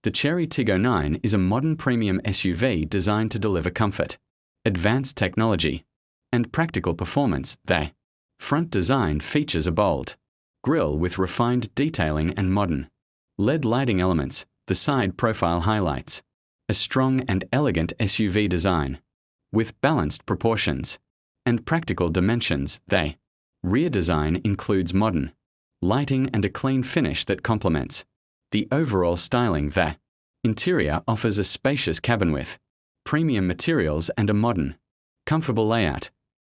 The Chery Tiggo 9 is a modern premium SUV designed to deliver comfort, advanced technology, and practical performance. The front design features a bold grille with refined detailing and modern LED lighting elements. The side profile highlights a strong and elegant SUV design with balanced proportions and practical dimensions. The rear design includes modern lighting and a clean finish that complements the overall styling. The interior offers a spacious cabin with premium materials and a modern, comfortable layout.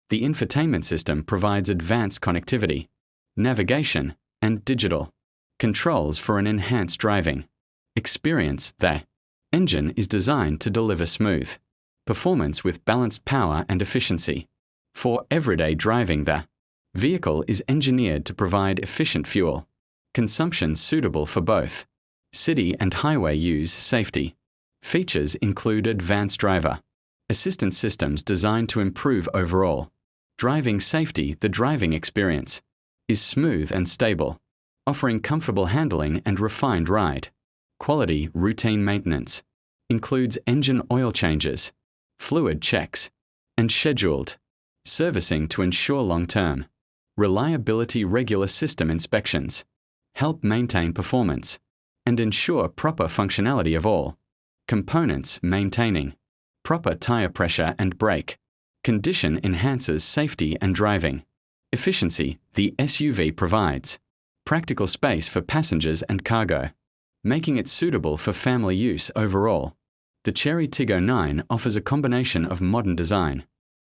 The infotainment system provides advanced connectivity, navigation, and digital controls for an enhanced driving experience. The engine is designed to deliver smooth performance with balanced power and efficiency. For everyday driving, the vehicle is engineered to provide efficient fuel consumption suitable for both city and highway use. Safety features include advanced driver assistance systems designed to improve overall driving safety. The driving experience is smooth and stable, offering comfortable handling and refined ride quality. Routine maintenance includes engine oil changes, fluid checks, and scheduled servicing to ensure long-term reliability. Regular system inspections help maintain performance and ensure proper functionality of all components. Maintaining proper tire pressure and brake condition enhances safety and driving efficiency. The SUV provides practical space for passengers and cargo, making it suitable for family use. Overall, the Chery Tiggo 9 offers a combination of modern design,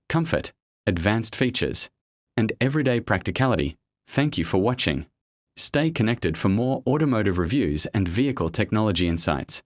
comfort, advanced features, and everyday practicality. Thank you for watching. Stay connected for more automotive reviews and vehicle technology insights.